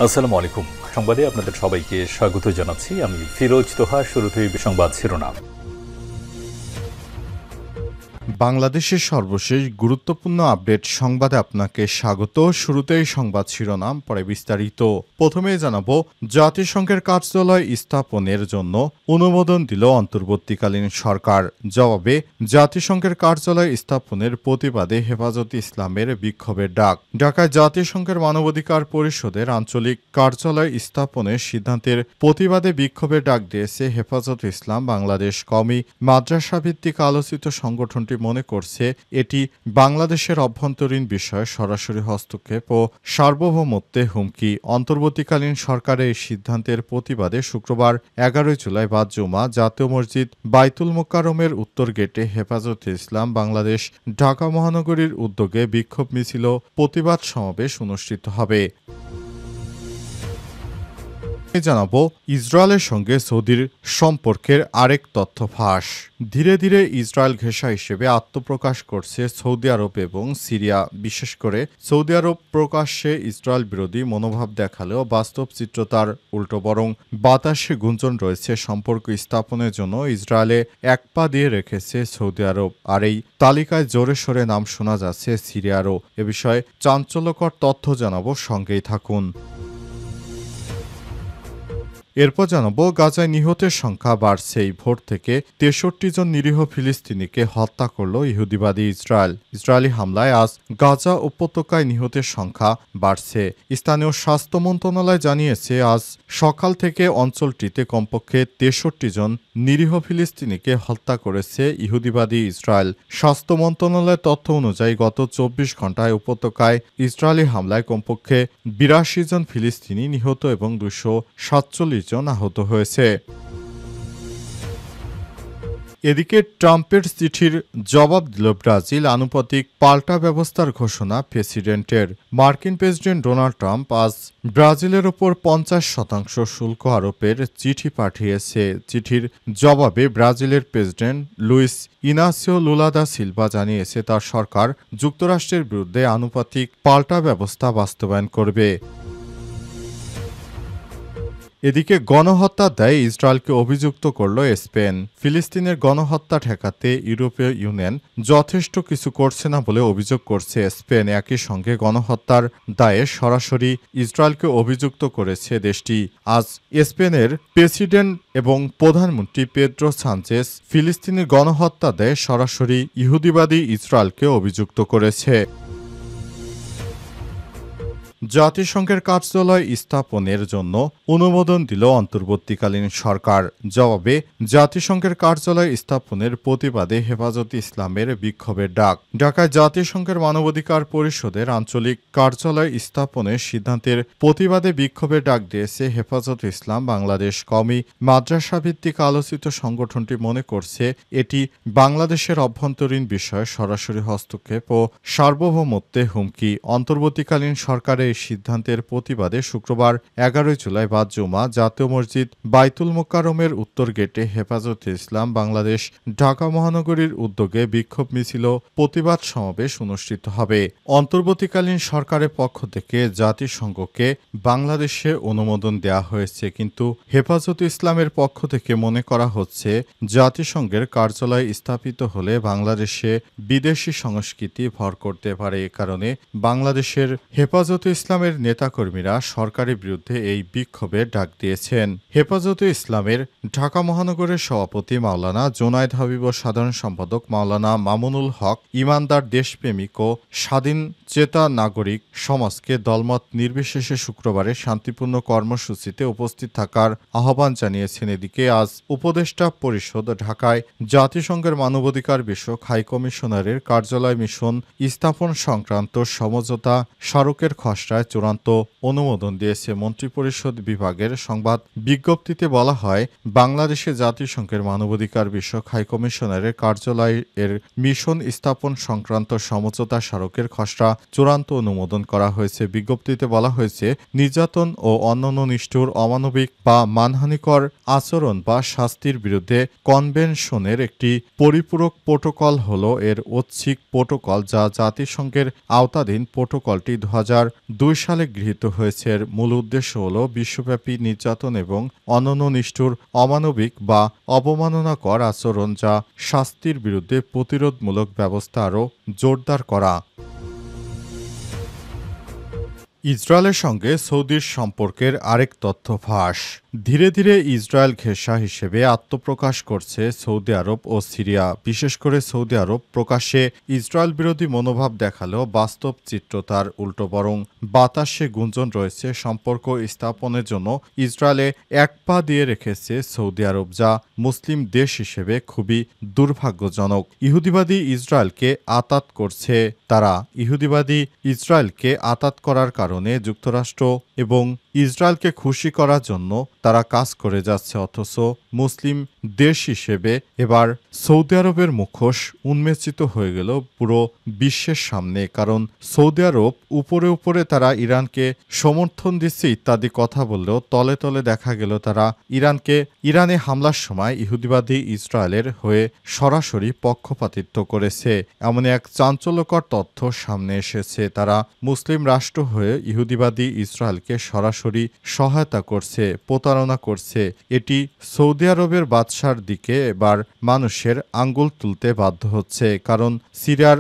আসসালামু আলাইকুম। সংবাদে আপনাদের সবাইকে স্বাগত জানাচ্ছি। আমি ফিরোজ তোহা। শুরুতেই সংবাদ শিরোনাম। বাংলাদেশের সর্বশেষ গুরুত্বপূর্ণ আপডেট সংবাদে আপনাকে স্বাগত। শুরুতেই সংবাদ শিরোনাম, পরে বিস্তারিত। প্রথমে জানাবো, জাতিসংঘের কার্যালয় স্থাপনের জন্য অনুমোদন দিল অন্তর্বর্তীকালীন সরকার। জবাবে জাতিসংঘের কার্যালয় স্থাপনের প্রতিবাদে হেফাজতে ইসলামের বিক্ষোভের ডাক। ঢাকায় জাতিসংঘের মানবাধিকার পরিষদের আঞ্চলিক কার্যালয় স্থাপনের সিদ্ধান্তের প্রতিবাদে বিক্ষোভের ডাক দিয়েছে হেফাজতে ইসলাম বাংলাদেশ। কওমি মাদ্রাসা ভিত্তিক আলোচিত সংগঠনটি মনে করছে এটি বাংলাদেশের অভ্যন্তরীণ বিষয়ে সরাসরি হস্তক্ষেপ ও সার্বভৌমত্বে হুমকি। অন্তর্বর্তীকালীন সরকারের এই সিদ্ধান্তের প্রতিবাদে শুক্রবার 11 জুলাই বাদ জুমা জাতীয় মসজিদ বাইতুল মোকাররমের উত্তর গেটে হেফাজতে ইসলাম বাংলাদেশ ঢাকা মহানগরীর উদ্যোগে বিক্ষোভ মিছিল ও প্রতিবাদ সমাবেশ অনুষ্ঠিত হবে। জানাবো, ইসরায়েলের সঙ্গে সৌদির সম্পর্কের আরেক তথ্য ফাঁস। ধীরে ধীরে ইসরায়েল ঘেঁষা হিসেবে আত্মপ্রকাশ করছে সৌদি আরব এবং সিরিয়া। বিশেষ করে সৌদি আরব প্রকাশ্যে ইসরায়েল বিরোধী মনোভাব দেখালেও বাস্তব চিত্র তার উল্টো, বরং বাতাসে গুঞ্জন রয়েছে সম্পর্ক স্থাপনের জন্য ইসরায়েলে এক পা দিয়ে রেখেছে সৌদি আরব। আর এই তালিকায় জোরে সোরে নাম শোনা যাচ্ছে সিরিয়ারও। এ বিষয়ে চাঞ্চল্যকর তথ্য জানাবো, সঙ্গেই থাকুন। এরপর জানাবো, গাজায় নিহতের সংখ্যা বাড়ছে। ভোর থেকে 63 জন নিরীহ ফিলিস্তিনিকে হত্যা করল ইহুদিবাদী ইসরায়েল। ইসরায়েলি হামলায় আজ গাজা উপত্যকায় নিহতের সংখ্যা বাড়ছে। স্থানীয় স্বাস্থ্য মন্ত্রণালয় জানিয়েছে আজ সকাল থেকে অঞ্চলটিতে কমপক্ষে 63 জন নিরীহ ফিলিস্তিনিকে হত্যা করেছে ইহুদিবাদী ইসরায়েল। স্বাস্থ্য মন্ত্রণালয়ের তথ্য অনুযায়ী গত 24 ঘণ্টায় উপত্যকায় ইসরায়েলি হামলায় কমপক্ষে 82 জন ফিলিস্তিনি নিহত এবং 247 জন আহত হয়েছে। এদিকে ট্রাম্পের চিঠির জবাব দিল ব্রাজিল। আনুপাতিক পাল্টা ব্যবস্থার ঘোষণা প্রেসিডেন্টের। মার্কিন প্রেসিডেন্ট ডোনাল্ড ট্রাম্প আজ ব্রাজিলের ওপর 50% শুল্ক আরোপের চিঠি পাঠিয়েছে। চিঠির জবাবে ব্রাজিলের president Luiz Inacio Lula da Silva জানিয়েছে তার সরকার যুক্তরাষ্ট্রের বিরুদ্ধে আনুপাতিক পাল্টা ব্যবস্থা বাস্তবায়ন করবে। এদিকে গণহত্যার দায়ে ইসরায়েলকে অভিযুক্ত করল স্পেন। ফিলিস্তিনের গণহত্যা ঠেকাতে ইউরোপীয় ইউনিয়ন যথেষ্ট কিছু করছে না বলে অভিযোগ করছে স্পেন। একই সঙ্গে গণহত্যার দায়ে সরাসরি ইসরায়েলকে অভিযুক্ত করেছে দেশটি। আজ স্পেনের প্রেসিডেন্ট এবং প্রধানমন্ত্রী পেদ্রো সানচেজ ফিলিস্তিনের গণহত্যা দায়ে সরাসরি ইহুদিবাদী ইসরায়েলকে অভিযুক্ত করেছে। জাতিসংঘের কার্যালয় স্থাপনের জন্য অনুমোদন দিল অন্তর্বর্তীকালীন সরকার। জবাবে জাতিসংঘের কার্যালয় স্থাপনের প্রতিবাদে হেফাজতে ইসলামের বিক্ষোভের ডাক। ঢাকায় জাতিসংঘের মানবাধিকার পরিষদের আঞ্চলিক কার্যালয় স্থাপনের সিদ্ধান্তের প্রতিবাদে বিক্ষোভের ডাক দিয়েছে হেফাজতে ইসলাম বাংলাদেশ। কওমি মাদ্রাসা ভিত্তিক আলোচিত সংগঠনটি মনে করছে এটি বাংলাদেশের অভ্যন্তরীণ বিষয়ে সরাসরি হস্তক্ষেপ ও সার্বভৌমত্বে হুমকি। অন্তর্বর্তীকালীন সরকারের সিদ্ধান্তের প্রতিবাদে শুক্রবার 11 জুলাই বাদ জুমা জাতীয় মসজিদ বাইতুল মোকাররমের উত্তর গেটে হেফাজতে ইসলাম বাংলাদেশ ঢাকা মহানগরীর উদ্যোগে বিক্ষোভ মিছিল ও প্রতিবাদ সমাবেশ অনুষ্ঠিত হবে। অন্তর্বর্তীকালীন সরকারের পক্ষ থেকে জাতিসংঘকে বাংলাদেশে অনুমোদন দেওয়া হয়েছে, কিন্তু হেফাজতে ইসলামের পক্ষ থেকে মনে করা হচ্ছে জাতিসংঘের কার্যালয় স্থাপিত হলে বাংলাদেশে বিদেশি সংস্কৃতি ভর করতে পারে। এ কারণে বাংলাদেশের হেফাজতে ইসলামের নেতাকর্মীরা সরকারের বিরুদ্ধে এই বিক্ষোভের ডাক দিয়েছেন। হেফাজতে ইসলামের ঢাকা মহানগরের সভাপতি মাওলানা জোনায়েদ হাবিব ও সাধারণ সম্পাদক মাওলানা মামুনুল হক ইমানদার দেশপ্রেমিক ও স্বাধীন চেতা নাগরিক সমাজকে দলমত নির্বিশেষে শুক্রবারে শান্তিপূর্ণ কর্মসূচিতে উপস্থিত থাকার আহ্বান জানিয়েছেন। এদিকে আজ উপদেষ্টা পরিষদ ঢাকায় জাতিসংঘের মানবাধিকার বিষয়ক হাইকমিশনারের কার্যালয় মিশন স্থাপন সংক্রান্ত সমঝোতা স্মারকের খসড়ায় চূড়ান্ত অনুমোদন দিয়েছে। মন্ত্রিপরিষদ বিভাগের সংবাদ বিজ্ঞপ্তিতে বলা হয়, বাংলাদেশে জাতিসংঘের মানবাধিকার বিষয়ক হাইকমিশনারের কার্যালয় এর মিশন স্থাপন সংক্রান্ত সমঝোতা স্মারকের খসড়া চূড়ান্ত অনুমোদন করা হয়েছে। বিজ্ঞপ্তিতে বলা হয়েছে, নির্যাতন ও অন্যান্য নিষ্ঠুর, অমানবিক বা মানহানিকর আচরণ বা শাস্তির বিরুদ্ধে কনভেনশনের একটি পরিপূরক প্রোটোকল হল এর ঐচ্ছিক প্রোটোকল, যা জাতিসংঘের আওতাধীন। প্রোটোকলটি 2002 সালে গৃহীত হয়েছে। এর মূল উদ্দেশ্য হল বিশ্বব্যাপী নির্যাতন এবং অনন্য নিষ্ঠুর, অমানবিক বা অবমাননাকর আচরণ যা শাস্তির বিরুদ্ধে প্রতিরোধমূলক ব্যবস্থা আরও জোরদার করা। ইসরায়েলের সঙ্গে সৌদির সম্পর্কের আরেক তথ্য ফাঁস। ধীরে ধীরে ইসরায়েল ঘেঁষা হিসেবে আত্মপ্রকাশ করছে সৌদি আরব ও সিরিয়া। বিশেষ করে সৌদি আরব প্রকাশ্যে ইসরায়েল বিরোধী মনোভাব দেখালেও বাস্তব চিত্র তার উল্টো, বরং বাতাসে গুঞ্জন রয়েছে সম্পর্ক স্থাপনের জন্য ইসরায়েলে এক পা দিয়ে রেখেছে সৌদি আরব, যা মুসলিম দেশ হিসেবে খুবই দুর্ভাগ্যজনক। ইহুদিবাদী ইসরায়েলকে আতাত করছে তারা। ইহুদিবাদী ইসরায়েলকে আতাত করার কারণে যুক্তরাষ্ট্র এবং ইসরায়েলকে খুশি করার জন্য তারা কাজ করে যাচ্ছে, অথচ মুসলিম দেশ হিসেবে এবার সৌদি আরবের মুখোশ উন্মোচিত হয়ে গেল পুরো বিশ্বের সামনে। কারণ সৌদি আরব উপরে উপরে তারা ইরানকে সমর্থন দিচ্ছে ইত্যাদি কথা বললেও তলে তলে দেখা গেল তারা ইরানে হামলার সময় ইহুদিবাদী ইসরায়েলের হয়ে সরাসরি পক্ষপাতিত্ব করেছে। এমন এক চাঞ্চল্যকর তথ্য সামনে এসেছে। তারা মুসলিম রাষ্ট্র হয়ে ইহুদিবাদী ইসরায়েলকে সরাসরি সহায়তা করছে, প্রতারণা করছে। এটি সৌদি আরবের বাদশার দিকে এবার মানুষের আঙ্গুল তুলতে বাধ্য হচ্ছে। কারণ সিরিয়ার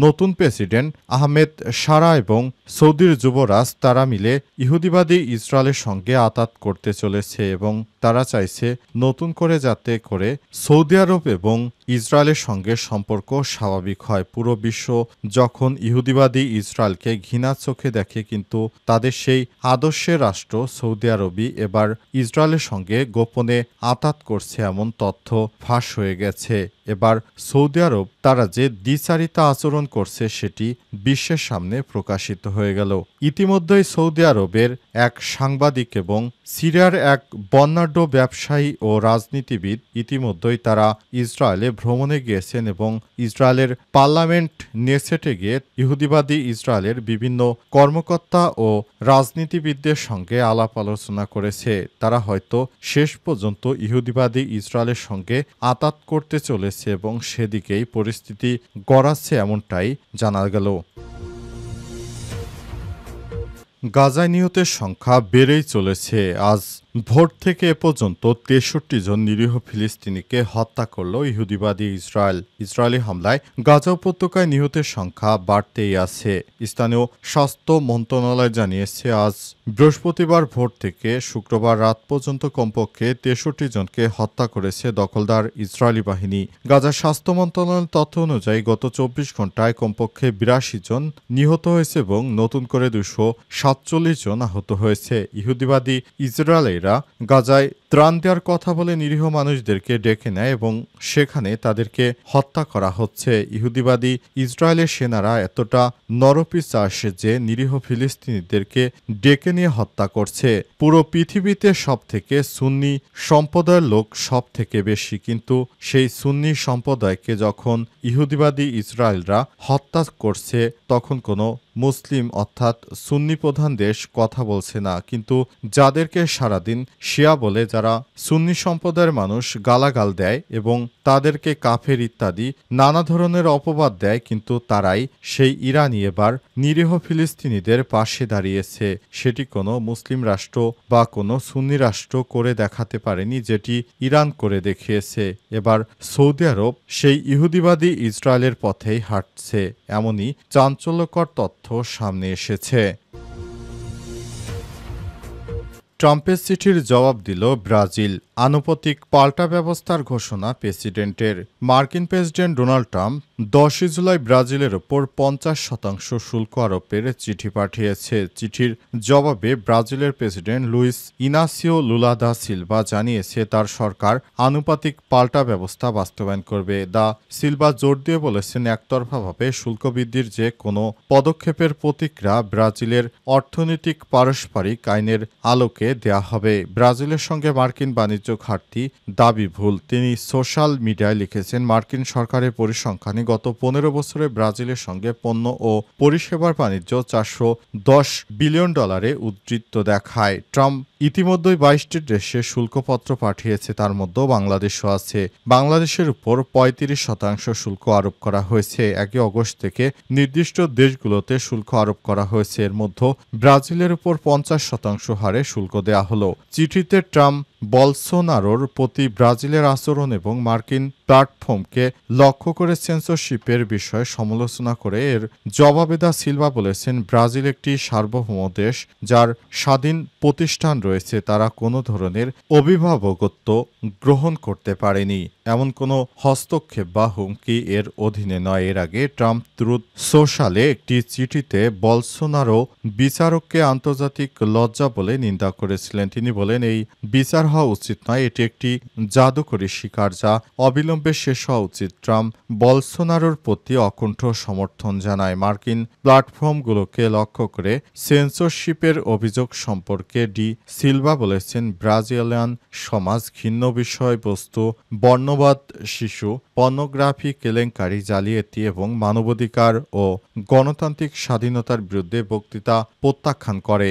নতুন প্রেসিডেন্ট আহমেদ শারা এবং সৌদির যুবরাজ তারা মিলে ইহুদিবাদী ইসরায়েলের সঙ্গে আতাত করতে চলেছে এবং তারা চাইছে নতুন করে যাতে করে সৌদি আরব এবং ইসরায়েলের সঙ্গে সম্পর্ক স্বাভাবিক হয়। পুরো বিশ্ব যখন ইহুদিবাদী ইসরায়েলকে ঘৃণার চোখে দেখে, কিন্তু তাদের সেই আদর্শের রাষ্ট্র সৌদি আরবই এবার ইসরায়েলের সঙ্গে গোপনে আতাত করছে এমন তথ্য ফাঁস হয়ে গেছে। এবার সৌদি আরব তারা যে দ্বিচারিতা আচরণ করছে সেটি বিশ্বের সামনে প্রকাশিত হয়ে গেল। ইতিমধ্যেই সৌদি আরবের এক সাংবাদিক এবং সিরিয়ার এক বর্ণাঢ্য ব্যবসায়ী ও রাজনীতিবিদ ইতিমধ্যেই তারা ইসরায়েলে ভ্রমণে গিয়েছেন এবং ইসরায়েলের পার্লামেন্ট নেসেটে গিয়ে ইহুদিবাদী ইসরায়েলের বিভিন্ন কর্মকর্তা ও রাজনীতিবিদদের সঙ্গে আলাপ আলোচনা করেছে। তারা হয়তো শেষ পর্যন্ত ইহুদিবাদী ইসরায়েলের সঙ্গে আতাত করতে চলেছে এবং সেদিকেই পরিস্থিতি গড়াচ্ছে এমনটাই জানা গেল। গাজায় নিহতের সংখ্যা বেড়েই চলেছে। আজ ভোর থেকে এ পর্যন্ত ৬৩ জন নিরীহ ফিলিস্তিনিকে হত্যা করল ইহুদিবাদী ইসরায়েল। ইসরায়েলি হামলায় গাজা উপত্যকায় নিহতের সংখ্যা বাড়তেই আছে। স্থানীয় স্বাস্থ্য মন্ত্রণালয় জানিয়েছে আজ বৃহস্পতিবার ভোর থেকে শুক্রবার রাত পর্যন্ত কমপক্ষে ৬৩ জনকে হত্যা করেছে দখলদার ইসরায়েলি বাহিনী। গাজার স্বাস্থ্য মন্ত্রণালয়ের তথ্য অনুযায়ী গত ২৪ ঘন্টায় কমপক্ষে ৮২ জন নিহত হয়েছে এবং নতুন করে ২৪৭ জন আহত হয়েছে। ইহুদিবাদী ইসরায়েলের গাজায় ত্রাণ দেওয়ার কথা বলে নিরীহ মানুষদেরকে ডেকে নেয় এবং সেখানে তাদেরকে হত্যা করা হচ্ছে। ইহুদিবাদী ইসরায়েলের সেনারা এতটা নরপিশাচ যে নিরীহ ফিলিস্তিনিদেরকে ডেকে নিয়ে হত্যা করছে। পুরো পৃথিবীতে সবথেকে সুন্নি সম্প্রদায়ের লোক সব থেকে বেশি, কিন্তু সেই সুন্নি সম্প্রদায়কে যখন ইহুদিবাদী ইসরায়েলরা হত্যা করছে তখন কোনো মুসলিম অর্থাৎ সুন্নি প্রধান দেশ কথা বলছে না। কিন্তু যাদেরকে সারাদিন শিয়া বলে যারা সুন্নি সম্প্রদায়ের মানুষ গালাগাল দেয় এবং তাদেরকে কাফের ইত্যাদি নানা ধরনের অপবাদ দেয়, কিন্তু তারাই সেই ইরানি এবার নিরীহ ফিলিস্তিনিদের পাশে দাঁড়িয়েছে। সেটি কোনো মুসলিম রাষ্ট্র বা কোনো সুন্নি রাষ্ট্র করে দেখাতে পারেনি, যেটি ইরান করে দেখিয়েছে। এবার সৌদি আরব সেই ইহুদিবাদী ইসরায়েলের পথেই হাঁটছে, এমনই চাঞ্চল্যকর তথ্য সামনে এসেছে। ট্রাম্পের চিঠির জবাব দিল ব্রাজিল। আনুপাতিক পাল্টা ব্যবস্থার ঘোষণা প্রেসিডেন্টের। মার্কিন প্রেসিডেন্ট ডোনাল্ড ট্রাম্প ১০ জুলাই ব্রাজিলের ওপর ৫০% শুল্ক আরোপের চিঠি পাঠিয়েছে। চিঠির জবাবে ব্রাজিলের president Luiz Inacio Lula da Silva জানিয়েছে তার সরকার আনুপাতিক পাল্টা ব্যবস্থা বাস্তবায়ন করবে। দা সিলভা জোর দিয়ে বলেছেন, একতরফাভাবে শুল্ক বৃদ্ধির যে কোনো পদক্ষেপের প্রতিক্রিয়া ব্রাজিলের অর্থনৈতিক পারস্পরিক আইনের আলোকে দেয়া হবে। ব্রাজিলের সঙ্গে মার্কিন বাণিজ্য ঘাটতি দাবি ভুল। তিনি সোশ্যাল মিডিয়ায় লিখেছেন, মার্কিন সরকারের পরিসংখ্যানে গত ১৫ বছরে ব্রাজিলের সঙ্গে পণ্য ও পরিষেবার বাণিজ্য $৪১০ বিলিয়ন উদ্ধৃত দেখায়। ট্রাম্প ইতিমধ্যেই ২২টি দেশে শুল্কপত্র পাঠিয়েছে, তার মধ্যেও বাংলাদেশও আছে। বাংলাদেশের উপর ৩৫% শুল্ক আরোপ করা হয়েছে। ১ আগস্ট থেকে নির্দিষ্ট দেশগুলোতে শুল্ক আরোপ করা হয়েছে। এর মধ্যে ব্রাজিলের উপর ৫০% হারে শুল্ক দেয়া হলো। চিঠিতে ট্রাম্প বলসোনারোর প্রতি ব্রাজিলের আচরণ এবং মার্কিন প্ল্যাটফর্মকে লক্ষ্য করে সেন্সরশিপের বিষয়ে সমালোচনা করে এর জবাবে দা সিলভা বলেছেন, ব্রাজিল একটি সার্বভৌম দেশ যার স্বাধীন প্রতিষ্ঠান রয়েছে। তারা কোনো ধরনের অভিভাবকত্ব গ্রহণ করতে পারেনি। এমন কোনো হস্তক্ষেপ বা হুমকি এর অধীনে নয়। এর আগে ট্রাম্প ট্রুথ সোশ্যালে একটি চিঠিতে বলসোনারো বিচারককে আন্তর্জাতিক লজ্জা বলে নিন্দা করেছিলেন। তিনি বলেন, এই বিচার হওয়া উচিত নয়, এটি একটি জাদুকরী শিকার যা অবিলম্বে শেষ হওয়া উচিত। ট্রাম্প বলসোনারোর প্রতি অকুণ্ঠ সমর্থন জানায়। মার্কিন প্ল্যাটফর্মগুলোকে লক্ষ্য করে সেন্সরশিপের অভিযোগ সম্পর্কে ডি সিলভা বলেছেন, ব্রাজিলিয়ান সমাজ ঘৃণ্য বিষয়বস্তু, বর্ণবাদ, শিশু পর্নোগ্রাফি, কেলেঙ্কারি, জালিয়াতি এবং মানবাধিকার ও গণতান্ত্রিক স্বাধীনতার বিরুদ্ধে বক্তৃতা প্রত্যাখ্যান করে।